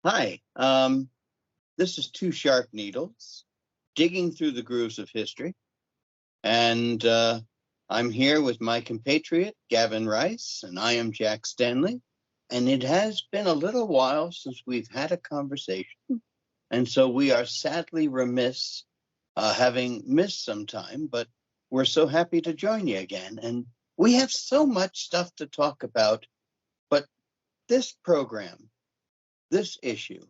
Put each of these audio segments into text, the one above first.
Hi. This is Two Sharp Needles, digging through the grooves of history. And I'm here with my compatriot, Gavin Rice, and I am Jack Stanley. And it has been a little while since we've had a conversation. And so we are sadly remiss having missed some time, but we're so happy to join you again. And we have so much stuff to talk about, but this program, this issue,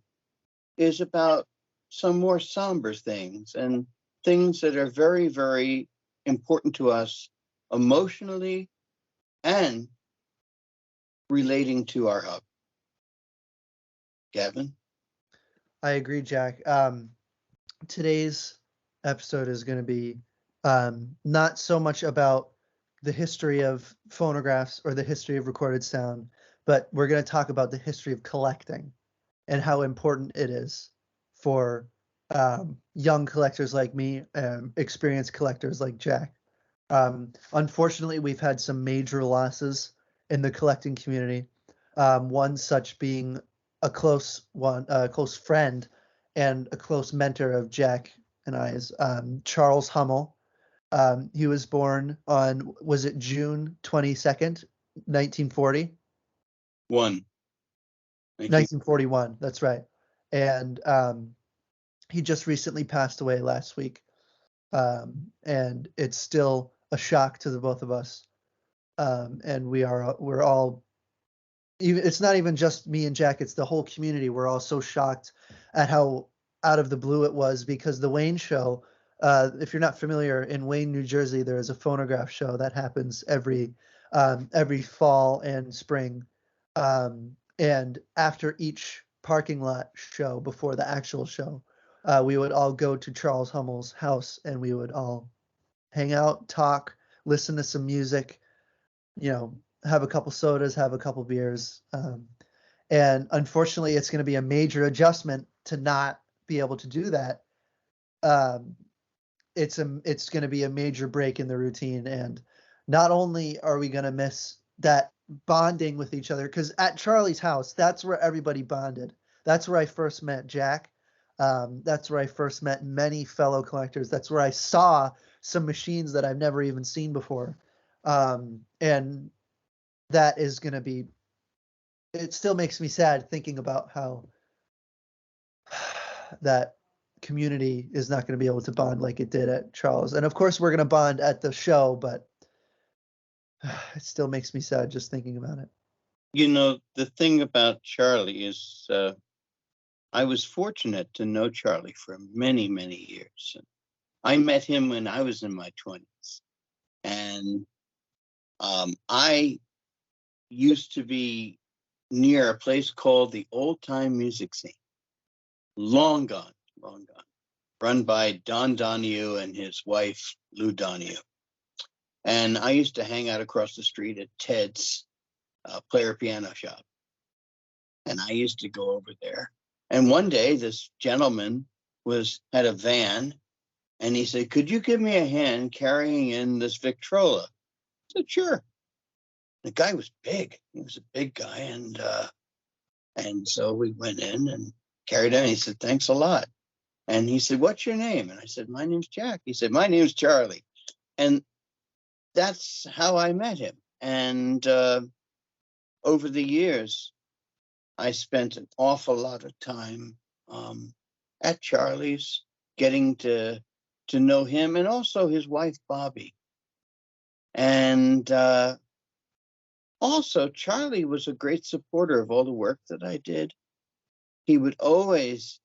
is about some more somber things and things that are very, very important to us emotionally and relating to our hub. Gavin? I agree, Jack. Today's episode is going to be not so much about the history of phonographs or the history of recorded sound, but we're going to talk about the history of collecting and how important it is for young collectors like me, experienced collectors like Jack. Unfortunately, we've had some major losses in the collecting community. One such being a close friend and a close mentor of Jack and I's, Charles Hummel. He was born on, was it June 22nd, 1940? 1941, that's right. And he just recently passed away last week. And it's still a shock to the both of us. And we're all, even, it's not even just me and Jack, it's the whole community. We're all so shocked at how out of the blue it was, because the Wayne show, if you're not familiar, in Wayne, New Jersey, there is a phonograph show that happens every fall and spring. And after each parking lot show, before the actual show, we would all go to Charles Hummel's house and we would all hang out, talk, listen to some music, have a couple sodas, have a couple beers. And unfortunately, it's going to be a major adjustment to not be able to do that. It's going to be a major break in the routine. And not only are we going to miss that bonding with each other, because at Charlie's house, that's where everybody bonded. That's where I first met Jack. That's where I first met many fellow collectors. That's where I saw some machines that I've never even seen before. And that is going to be, it still makes me sad thinking about how that community is not going to be able to bond like it did at Charles. And of course, we're going to bond at the show, but it still makes me sad just thinking about it. The thing about Charlie is I was fortunate to know Charlie for many, many years. I met him when I was in my 20s. And I used to be near a place called the Old Time Music Scene. Long gone, run by Don Donahue and his wife, Lou Donahue. And I used to hang out across the street at Ted's player piano shop. And I used to go over there. And one day this gentleman had a van, and he said, "Could you give me a hand carrying in this Victrola?" I said, "Sure." The guy was big. He was a big guy. And so we went in and carried it. And he said, "Thanks a lot." And he said, "What's your name?" And I said, "My name's Jack." He said, "My name's Charlie." And that's how I met him. And over the years, I spent an awful lot of time at Charlie's, getting to know him and also his wife, Bobby. And also, Charlie was a great supporter of all the work that I did. He would always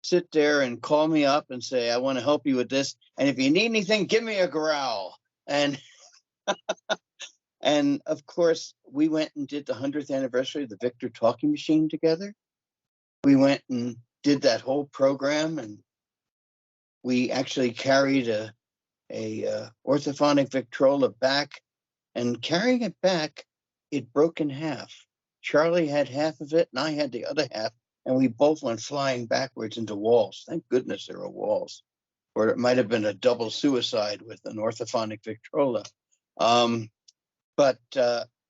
sit there and call me up and say, "I want to help you with this. And if you need anything, give me a growl." And and of course, we went and did the 100th anniversary of the Victor talking machine together. We went and did that whole program, and we actually carried a orthophonic Victrola back, and carrying it back, it broke in half. Charlie had half of it, and I had the other half, and we both went flying backwards into walls. Thank goodness there were walls, or it might have been a double suicide with an orthophonic Victrola. But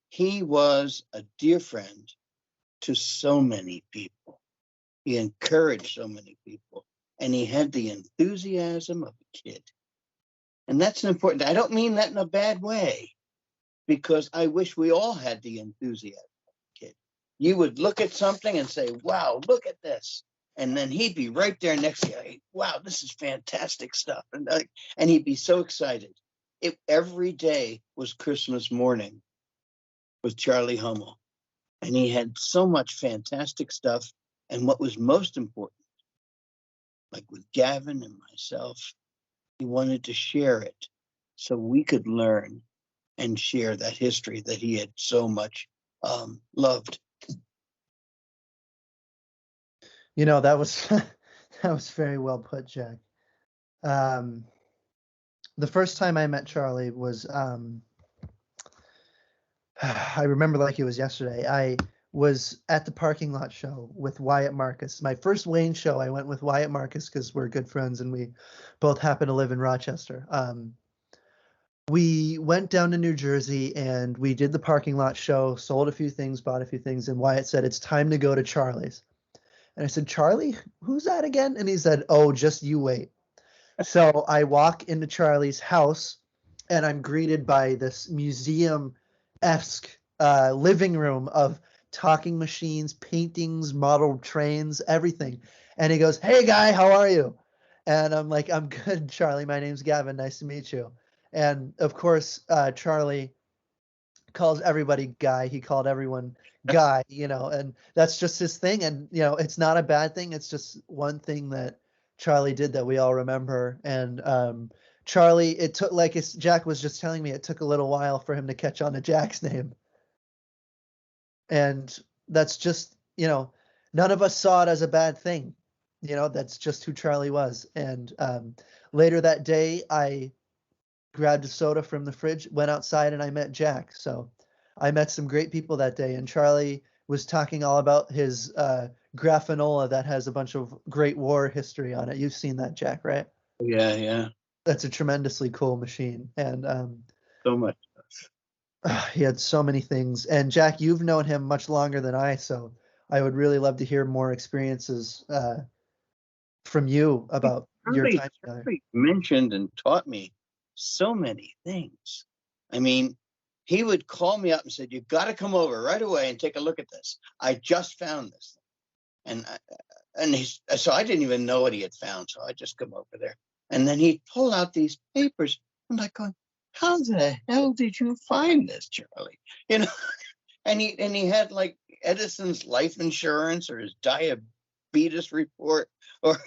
he was a dear friend to so many people. He encouraged so many people, and he had the enthusiasm of a kid. And that's important. I don't mean that in a bad way, because I wish we all had the enthusiasm of a kid. You would look at something and say, wow, look at this. And then he'd be right there next to you. Wow, this is fantastic stuff. And he'd be so excited. Every day was Christmas morning with Charlie Hummel. And he had so much fantastic stuff. And what was most important, like with Gavin and myself, he wanted to share it so we could learn and share that history that he had so much loved. You know, that was that was very well put, Jack. The first time I met Charlie was I remember like it was yesterday. I was at the parking lot show with Wyatt Marcus. My first Wayne show, I went with Wyatt Marcus because we're good friends and we both happen to live in Rochester. We went down to New Jersey and we did the parking lot show, sold a few things, bought a few things, and Wyatt said, it's time to go to Charlie's. And I said, Charlie, who's that again? And he said, oh, just you wait. So I walk into Charlie's house and I'm greeted by this museum-esque living room of talking machines, paintings, model trains, everything. And he goes, hey, guy, how are you? And I'm like, I'm good, Charlie. My name's Gavin. Nice to meet you. And, of course, Charlie calls everybody Guy. He called everyone Guy, and that's just his thing. And, it's not a bad thing. It's just one thing that Charlie did that we all remember. And Charlie, it took, like Jack was just telling me, it took a little while for him to catch on to Jack's name. And that's just, none of us saw it as a bad thing. That's just who Charlie was. And later that day, I grabbed a soda from the fridge, went outside, and I met Jack. So I met some great people that day. And Charlie was talking all about his Graphanola that has a bunch of Great War history on it. You've seen that, Jack, right? Yeah, yeah. That's a tremendously cool machine. And So much. he had so many things. And Jack, you've known him much longer than I, so I would really love to hear more experiences from you about your time together. Charlie mentioned and taught me so many things. I mean, he would call me up and said, you've got to come over right away and take a look at this. I just found this. So I didn't even know what he had found. So I just come over there. And then he'd pull out these papers. I'm like going, how the hell did you find this, Charlie? And he had like Edison's life insurance or his diabetes report or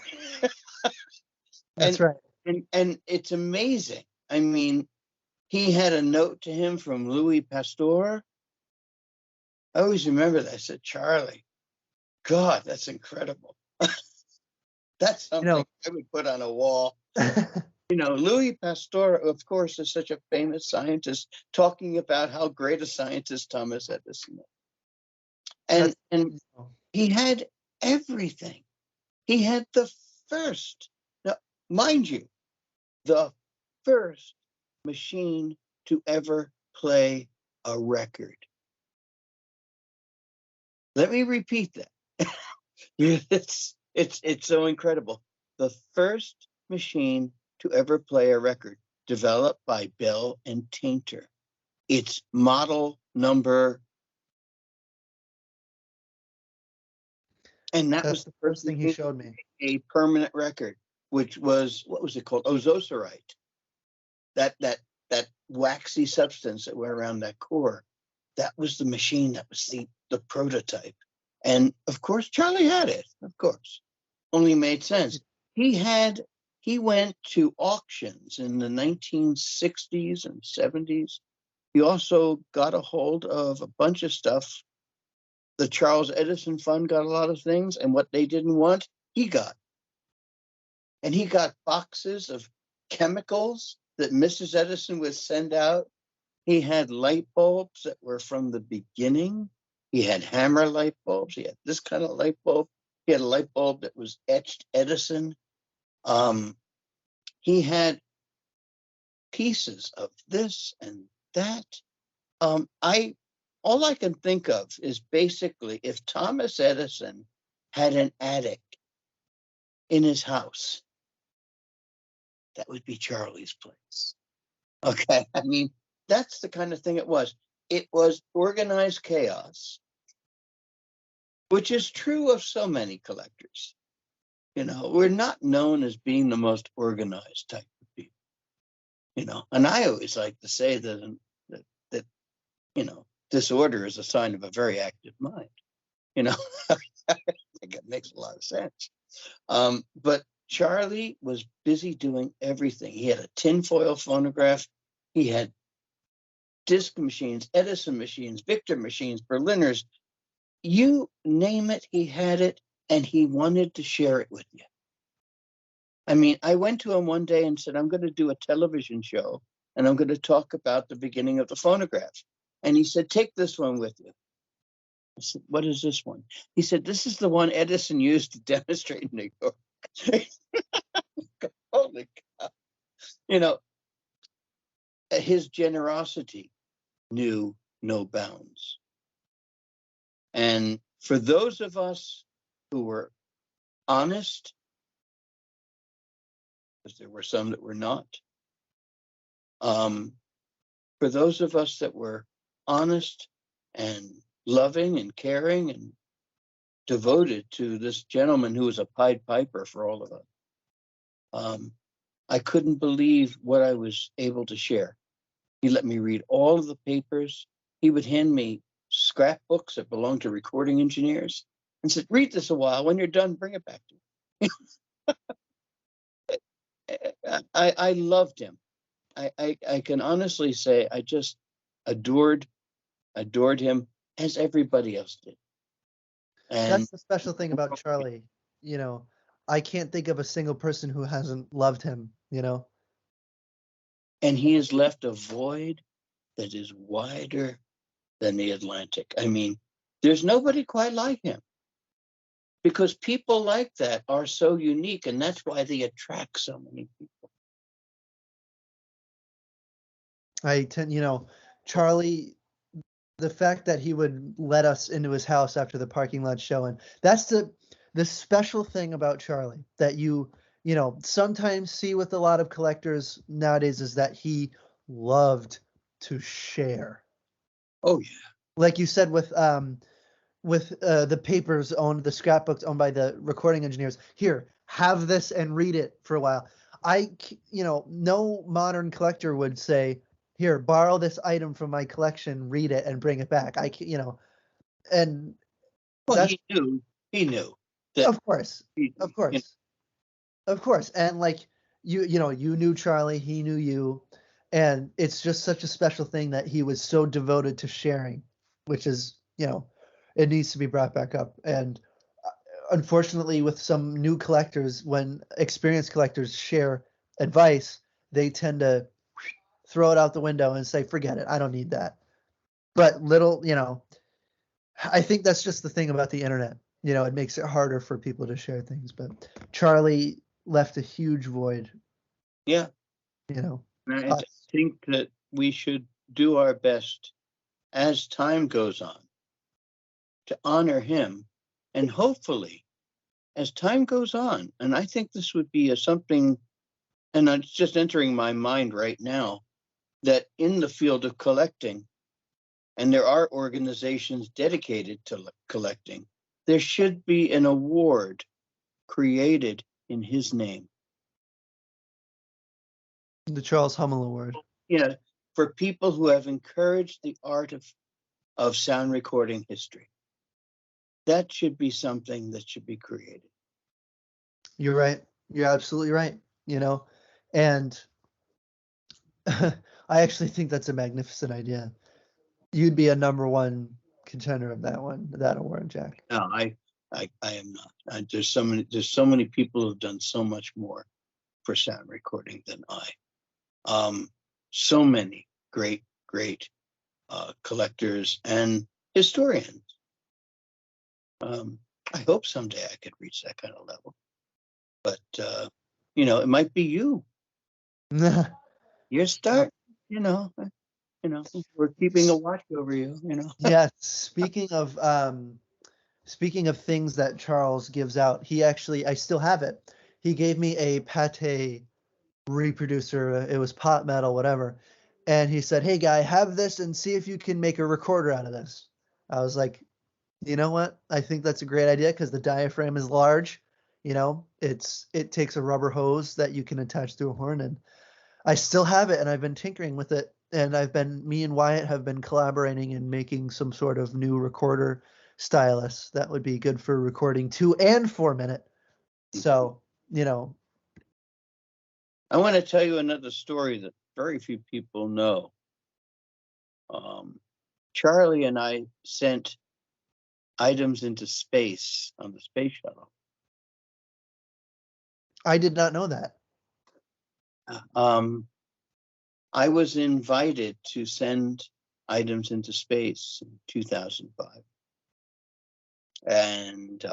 That's right. And it's amazing. I mean, he had a note to him from Louis Pasteur. I always remember that. I said, Charlie, God, that's incredible. That's something I would put on a wall. Louis Pasteur, of course, is such a famous scientist, talking about how great a scientist Thomas Edison is. And he had everything. He had the first, now, mind you, the first machine to ever play a record. Let me repeat that. It's so incredible. The first machine to ever play a record, developed by Bell and Tainter. It's model number. And that was the first thing he showed me. A permanent record, which was, what was it called? Ozocerite. That waxy substance that went around that core. That was the machine. That was the prototype. And of course, Charlie had it. Of course, only made sense. He went to auctions in the 1960s and 70s. He also got a hold of a bunch of stuff. The Charles Edison Fund got a lot of things, and what they didn't want, he got. And he got boxes of chemicals that Mrs. Edison would send out. He had light bulbs that were from the beginning. He had hammer light bulbs. He had this kind of light bulb. He had a light bulb that was etched Edison. He had pieces of this and that. All I can think of is basically if Thomas Edison had an attic in his house, that would be Charlie's place. Okay. I mean, that's the kind of thing it was. It was organized chaos, which is true of so many collectors. We're not known as being the most organized type of people, and I always like to say that disorder is a sign of a very active mind. I think it makes a lot of sense. But Charlie was busy doing everything. He had a tinfoil phonograph. He had disc machines, Edison machines, Victor machines, Berliners. You name it, he had it, and he wanted to share it with you. I mean, I went to him one day and said, I'm going to do a television show, and I'm going to talk about the beginning of the phonograph. And he said, take this one with you. I said, what is this one? He said, this is the one Edison used to demonstrate in New York. Holy cow. His generosity knew no bounds. And for those of us who were honest, because there were some that were not, for those of us that were honest and loving and caring and devoted to this gentleman who was a Pied Piper for all of us, I couldn't believe what I was able to share. He let me read all of the papers. He would hand me scrapbooks that belonged to recording engineers and said, read this a while. When you're done, bring it back to me. I loved him. I can honestly say I just adored him, as everybody else did. And That's the special thing about Charlie. I can't think of a single person who hasn't loved him. and he has left a void that is wider than the Atlantic. I mean, there's nobody quite like him, because people like that are so unique, and that's why they attract so many people. Charlie, the fact that he would let us into his house after the parking lot showing, that's the special thing about Charlie that you sometimes see with a lot of collectors nowadays, is that he loved to share. Oh yeah. Like you said, with the papers owned, the scrapbooks owned by the recording engineers. Here, have this and read it for a while. No modern collector would say, here, borrow this item from my collection, read it, and bring it back. And Well, that's, he knew that. of course, and like you knew Charlie, he knew you, and it's just such a special thing that he was so devoted to sharing, which is it needs to be brought back up. And unfortunately, with some new collectors, when experienced collectors share advice, they tend to throw it out the window and say, forget it, I don't need that. But I think that's just the thing about the internet. It makes it harder for people to share things. But Charlie left a huge void. Yeah. I think that we should do our best as time goes on to honor him, and hopefully as time goes on, and I think this would be something, and it's just entering my mind right now, that in the field of collecting, and there are organizations dedicated to collecting, there should be an award created in his name. The Charles Hummel Award. Yeah, for people who have encouraged the art of sound recording history. That should be something that should be created. You're right. You're absolutely right. And I actually think that's a magnificent idea. You'd be a number one contender of that award, Jack. No, I am not. There's so many people who've done so much more for sound recording than I. So many great collectors and historians. I hope someday I could reach that kind of level, but it might be you. You're starting. We're keeping a watch over you. Yeah. Speaking of Speaking of things that Charles gives out, I still have it. He gave me a pate reproducer. It was pot metal, whatever. And he said, "Hey guy, have this and see if you can make a recorder out of this." I was like, you know what? I think that's a great idea because the diaphragm is large. It takes a rubber hose that you can attach to a horn, and I still have it, and I've been tinkering with it. And me and Wyatt have been collaborating and making some sort of new recorder stylus that would be good for recording 2 and 4 minute. So, you know, I want to tell you another story that very few people know. Charlie and I sent items into space on the space shuttle. I did not know that. I was invited to send items into space in 2005. And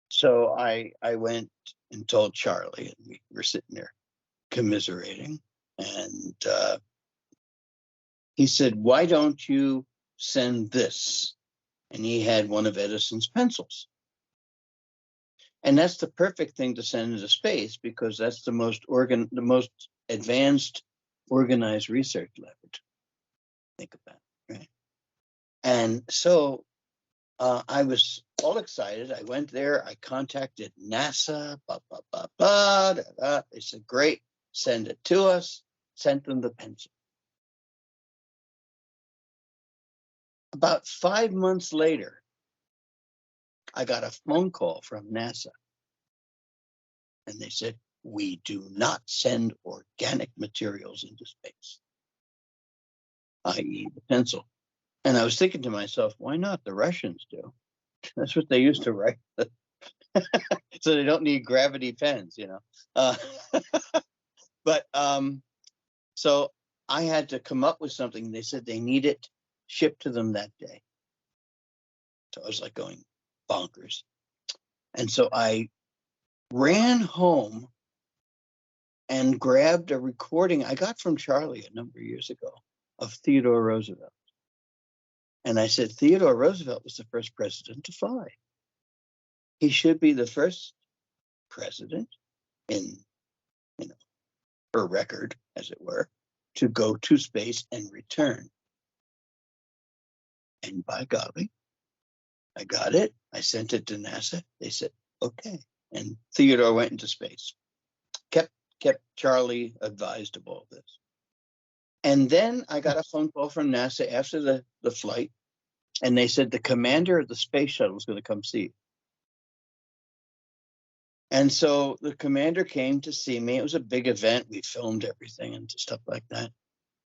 so I went and told Charlie, and we were sitting there commiserating. And he said, "Why don't you send this?" And he had one of Edison's pencils. And that's the perfect thing to send into space because that's the most advanced organized research laboratory. Think about it, right? And so I was all excited. I went there. I contacted NASA. They said, "Great, send it to us." Sent them the pencil. About 5 months later, I got a phone call from NASA. And they said, "We do not send organic materials into space," i.e. the pencil. And I was thinking to myself, why not? The Russians do. That's what they used to write. So they don't need gravity pens, you know. But so I had to come up with something. They said they need it shipped to them that day. So I was like going bonkers. And so I ran home and grabbed a recording I got from Charlie a number of years ago of Theodore Roosevelt. And I said, Theodore Roosevelt was the first president to fly. He should be the first president in, per record, as it were, to go to space and return. And by golly, I got it. I sent it to NASA. They said, okay. And Theodore went into space. Kept Charlie advised of all this. And then I got a phone call from NASA after the flight, and they said the commander of the space shuttle was going to come see you. And so the commander came to see me. It was a big event. We filmed everything and stuff like that.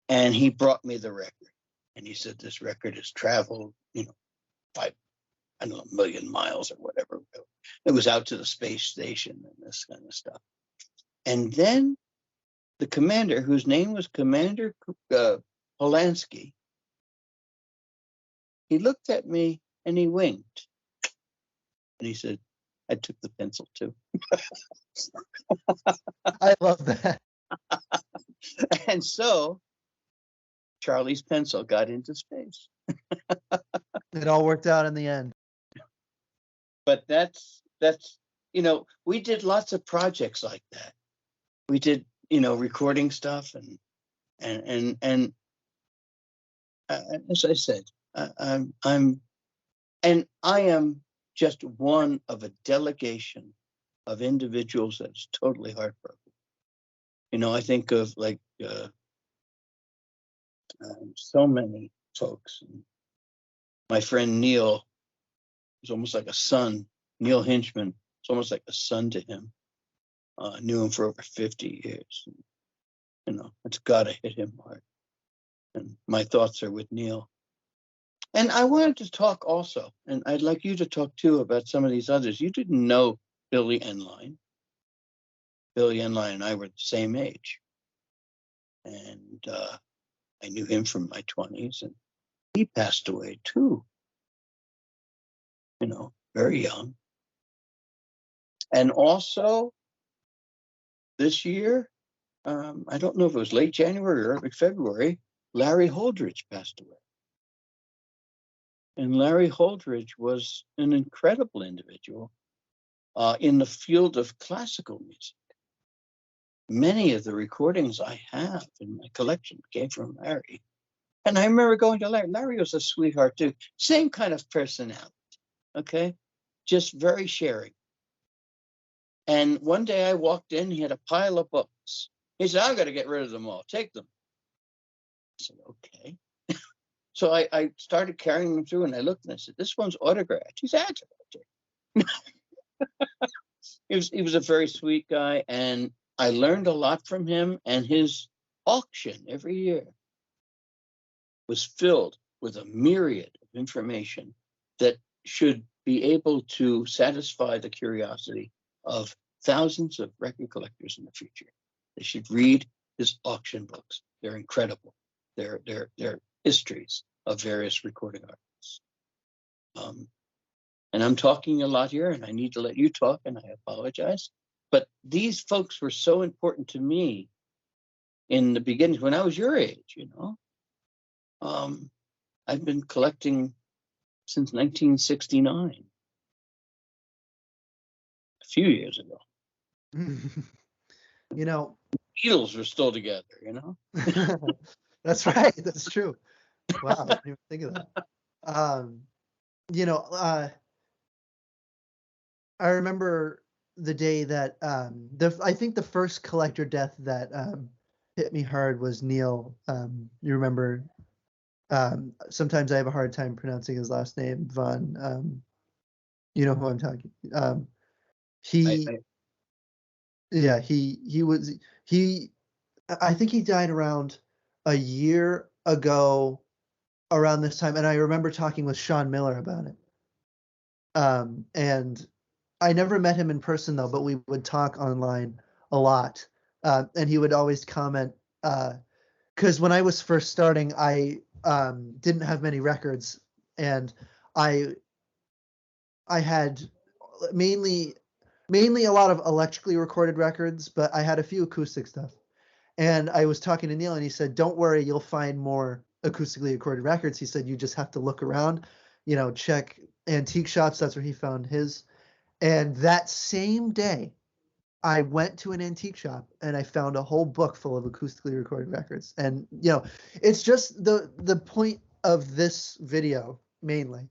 And he brought me the record. And he said, this record has traveled, 1 million miles or whatever. It was out to the space station and this kind of stuff. And then the commander, whose name was Commander Polanski, he looked at me and he winked. And he said, I took the pencil too. I love that. And so Charlie's pencil got into space. It all worked out in the end. But that's we did lots of projects like that. We did, recording stuff and as I said, I am just one of a delegation of individuals that's totally heartbroken. I think of like so many folks. My friend Neil was almost like a son. Neil Hinchman was almost like a son to him. Knew him for over 50 years. It's got to hit him hard. And my thoughts are with Neil. And I wanted to talk also, and I'd like you to talk too about some of these others. You didn't know Billy Enline. Billy Enline and I were the same age. And I knew him from my 20s, and he passed away too, very young. And also this year, I don't know if it was late January or early February, Larry Holdridge passed away. And Larry Holdridge was an incredible individual in the field of classical music. Many of the recordings I have in my collection came from Larry. And I remember going to Larry. Larry was a sweetheart too. Same kind of personality, okay? Just very sharing. And one day I walked in, he had a pile of books. He said, I've got to get rid of them all. Take them. I said, okay. So I started carrying them through and I looked and I said, this one's autographed. He said, he was a very sweet guy, and I learned a lot from him, and his auction every year was filled with a myriad of information that should be able to satisfy the curiosity of thousands of record collectors in the future. They should read his auction books. They're incredible. They're histories of various recording artists. And I'm talking a lot here, and I need to let you talk, and I apologize. But these folks were so important to me in the beginning when I was your age, you know. I've been collecting since 1969, a few years ago. You know, Beatles were still together, you know. That's right. That's true. Wow, I didn't even think of that. You know, I remember the day that I think the first collector death that hit me hard was Neil. You remember? Sometimes I have a hard time pronouncing his last name, Von. You know who I'm talking. He, yeah, he. I think he died around a year ago, around this time, and I remember talking with Sean Miller about it. And I never met him in person though, but we would talk online a lot, and he would always comment. Because when I was first starting, I didn't have many records, and I had mainly a lot of electrically recorded records, but I had a few acoustic stuff. And I was talking to Neil, and he said, "Don't worry, you'll find more acoustically recorded records." He said, "You just have to look around, you know, check antique shops." That's where he found his. And that same day, I went to an antique shop and I found a whole book full of acoustically recorded records. And you know, it's just the point of this video mainly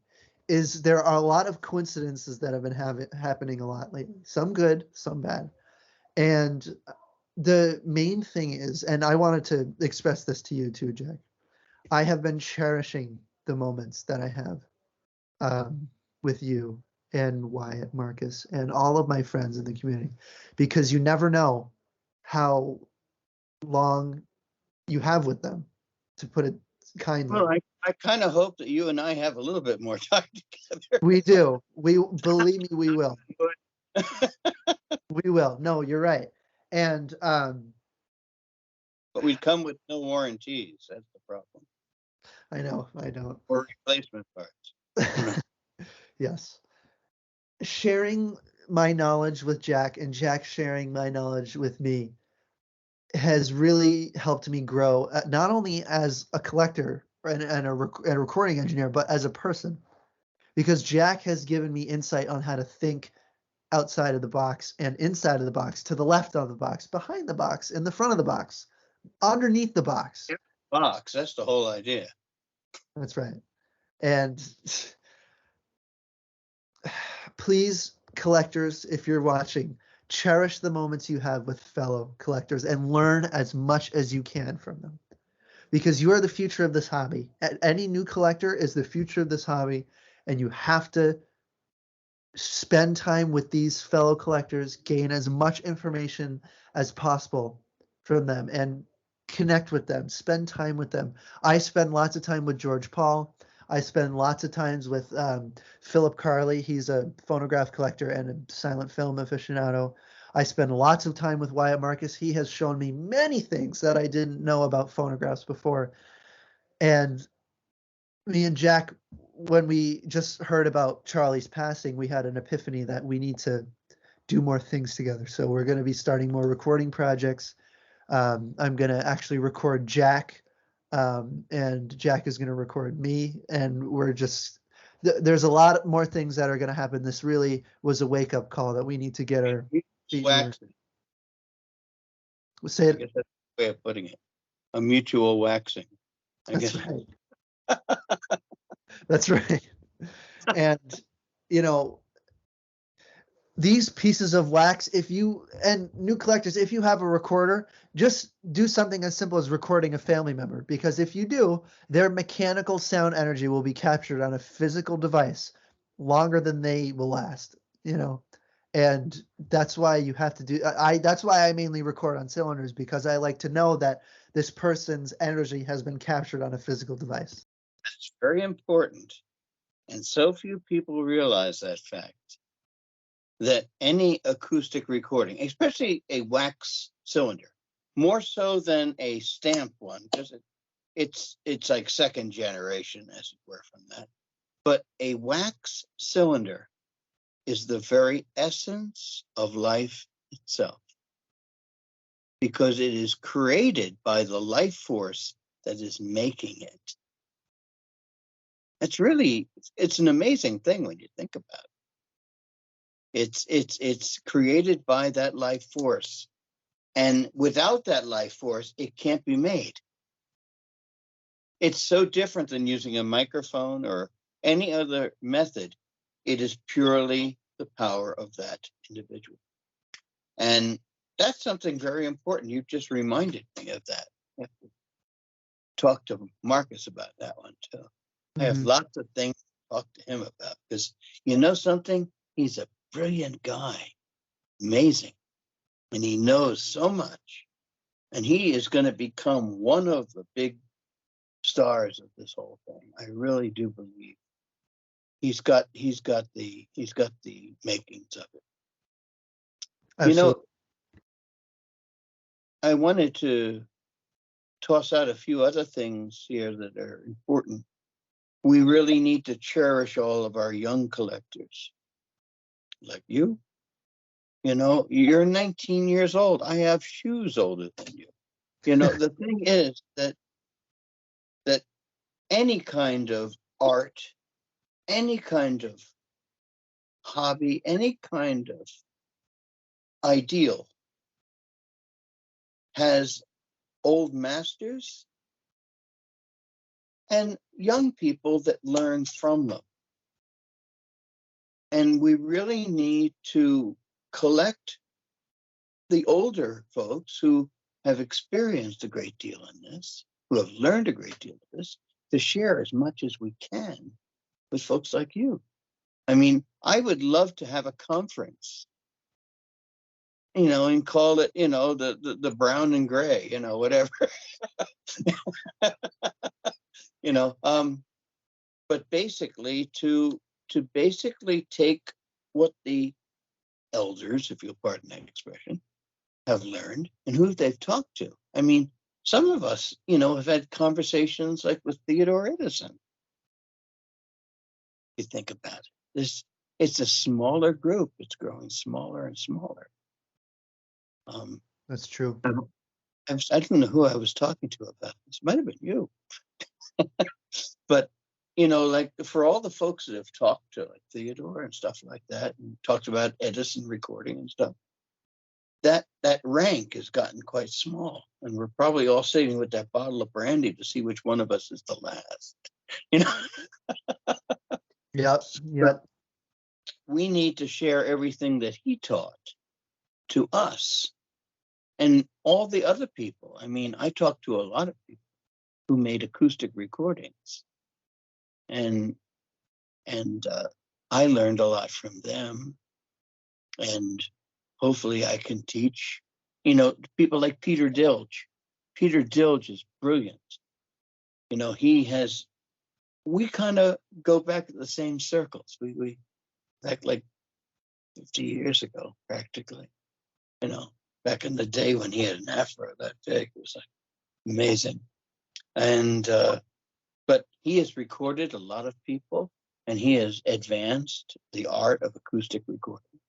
is there are a lot of coincidences that have been happening a lot lately. Some good, some bad. And the main thing is, and I wanted to express this to you too, Jack. I have been cherishing the moments that I have with you and Wyatt, Marcus, and all of my friends in the community, because you never know how long you have with them, to put it kindly. Well, I kind of hope that you and I have a little bit more time together. We do. We believe me, we will. We will. No, you're right. And but we'd come with no warranties. That's the problem. I know. Or replacement parts. Yes. Sharing my knowledge with Jack and Jack sharing my knowledge with me has really helped me grow, not only as a collector and a recording engineer, but as a person. Because Jack has given me insight on how to think outside of the box and inside of the box, to the left of the box, behind the box, in the front of the box, underneath the box. Box, that's the whole idea. That's right. And please, collectors, if you're watching, cherish the moments you have with fellow collectors and learn as much as you can from them, because you are the future of this hobby. Any new collector is the future of this hobby, and you have to spend time with these fellow collectors, gain as much information as possible from them, and connect with them, spend time with them. I spend lots of time with George Paul. I spend lots of times with Philip Carley. He's a phonograph collector and a silent film aficionado. I spend lots of time with Wyatt Marcus. He has shown me many things that I didn't know about phonographs before. And me and Jack, when we just heard about Charlie's passing, we had an epiphany that we need to do more things together. So we're going to be starting more recording projects. I'm going to actually record Jack, and Jack is going to record me. And we're just there's a lot more things that are going to happen. This really was a wake-up call that we need to get our feet moving. Waxing. Say I it. guess that's the way of putting it. A mutual waxing. I That's guess. right. That's right. And, you know, these pieces of wax, and new collectors, if you have a recorder, just do something as simple as recording a family member, because if you do, their mechanical sound energy will be captured on a physical device longer than they will last, and that's why you have to do that's why I mainly record on cylinders, because I like to know that this person's energy has been captured on a physical device. That's very important. And so few people realize that fact, that any acoustic recording, especially a wax cylinder, more so than a stamp one, because it's like second generation, as it were, from that. But a wax cylinder is the very essence of life itself, because it is created by the life force that is making it. It's an amazing thing when you think about it. It's created by that life force. And without that life force, it can't be made. It's so different than using a microphone or any other method. It is purely the power of that individual. And that's something very important. You've just reminded me of that. I have to talk to Marcus about that one too. I have lots of things to talk to him about, because you know something? He's a brilliant guy, amazing. And he knows so much. And he is going to become one of the big stars of this whole thing. I really do believe he's got the makings of it. Absolutely. I wanted to toss out a few other things here that are important. We really need to cherish all of our young collectors, like you. You're 19 years old. I have shoes older than you. The thing is that any kind of art, any kind of hobby, any kind of ideal has old masters and young people that learn from them. And we really need to collect the older folks who have experienced a great deal in this, who have learned a great deal of this, to share as much as we can with folks like you. I mean, I would love to have a conference, and call it, the brown and gray, whatever. But basically to basically take what the elders, if you'll pardon that expression, have learned and who they've talked to. I mean, some of us, have had conversations like with Theodore Edison. You think about it. It's a smaller group. It's growing smaller and smaller. That's true. I don't know who I was talking to about this. Might have been you. But, like for all the folks that have talked to, like Theodore and stuff like that, and talked about Edison recording and stuff, that rank has gotten quite small. And we're probably all sitting with that bottle of brandy to see which one of us is the last. Yep. But we need to share everything that he taught to us and all the other people. I mean, I talked to a lot of people who made acoustic recordings, and I learned a lot from them. And hopefully I can teach, people like Peter Dilge. Peter Dilge is brilliant. We kind of go back to the same circles. We back like 50 years ago, practically, back in the day when he had an afro that big. It was like amazing. And, but he has recorded a lot of people, and he has advanced the art of acoustic recording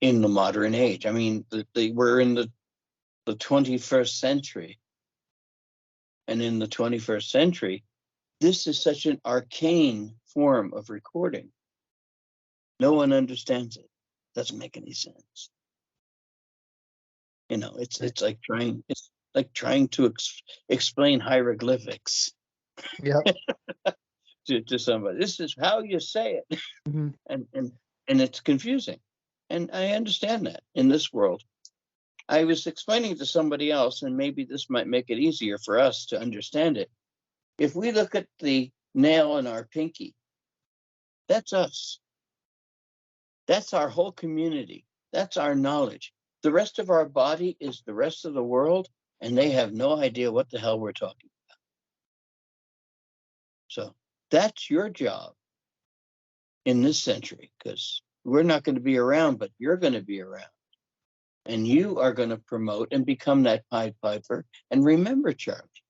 in the modern age. I mean, we're in the 21st century. And in the 21st century, this is such an arcane form of recording. No one understands it. Doesn't make any sense. You know, it's like trying to explain hieroglyphics Yep. to somebody. This is how you say it, Mhm. and it's confusing. And I understand that in this world. I was explaining to somebody else, and maybe this might make it easier for us to understand it. If we look at the nail in our pinky, that's us. That's our whole community. That's our knowledge. The rest of our body is the rest of the world, and they have no idea what the hell we're talking about. So that's your job in this century, because we're not going to be around, but you're going to be around. And you are going to promote and become that Pied Piper. And remember, Charlie,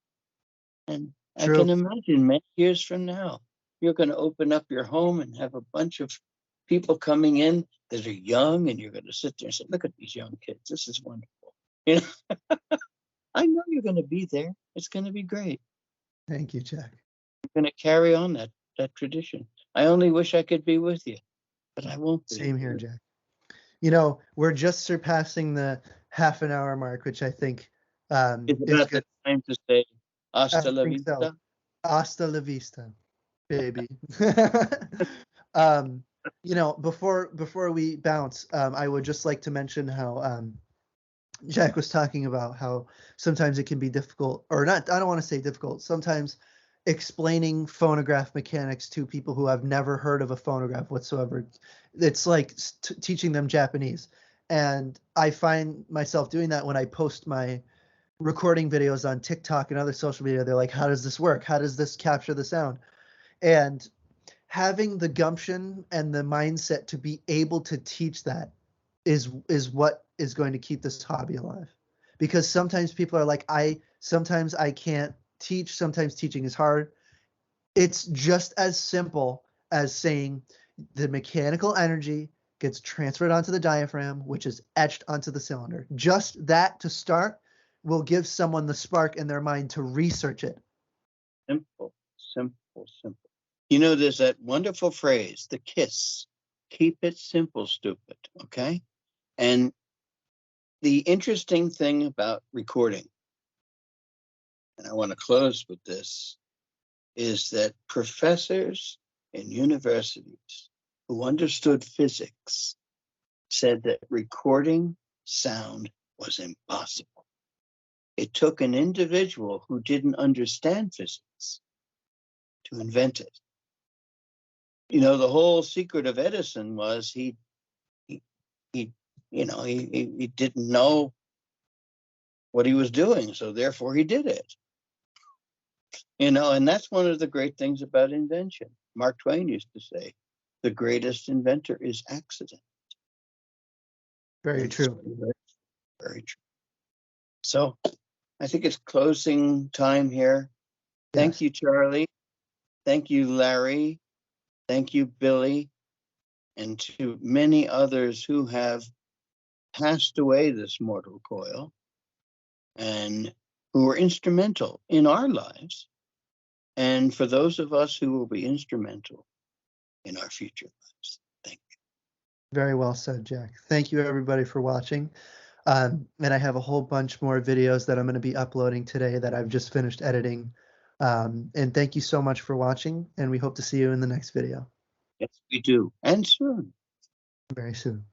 and I True. can imagine many years from now, you're going to open up your home and have a bunch of people coming in that are young, and you're going to sit there and say, look at these young kids. This is wonderful. You know, I know you're going to be there. It's going to be great. Thank you, Jack. You're going to carry on that tradition. I only wish I could be with you, but I won't be. Same here, Jack. You know, we're just surpassing the half an hour mark, which I think It's is about good. the time to say I hasta la think so. vista. Hasta la vista, baby. You know, before we bounce, I would just like to mention how Jack was talking about how sometimes it can be difficult, or not, I don't want to say difficult, sometimes explaining phonograph mechanics to people who have never heard of a phonograph whatsoever. It's like teaching them Japanese. And I find myself doing that when I post my recording videos on TikTok and other social media. They're like, how does this work? How does this capture the sound? And having the gumption and the mindset to be able to teach that is what is going to keep this hobby alive. Because sometimes people are like, sometimes I can't teach, sometimes teaching is hard. It's just as simple as saying the mechanical energy gets transferred onto the diaphragm, which is etched onto the cylinder. Just that to start will give someone the spark in their mind to research it. Simple, simple, simple. You know, there's that wonderful phrase, the KISS. Keep it simple, stupid. Okay? And the interesting thing about recording, and I want to close with this, is that professors in universities who understood physics said that recording sound was impossible. It took an individual who didn't understand physics to invent it. You know, the whole secret of Edison was he didn't know what he was doing, so therefore he did it. You know, and that's one of the great things about invention. Mark Twain used to say, the greatest inventor is accident. Very true. Very, very true. So I think it's closing time here. Thank Yes. you, Charlie. Thank you, Larry. Thank you, Billy. And to many others who have passed away this mortal coil and who were instrumental in our lives. And for those of us who will be instrumental in our future lives. Thank you. Very well said, Jack. Thank you, everybody, for watching. And I have a whole bunch more videos that I'm going to be uploading today that I've just finished editing. And thank you so much for watching, and we hope to see you in the next video Yes, we do. And soon. very soon.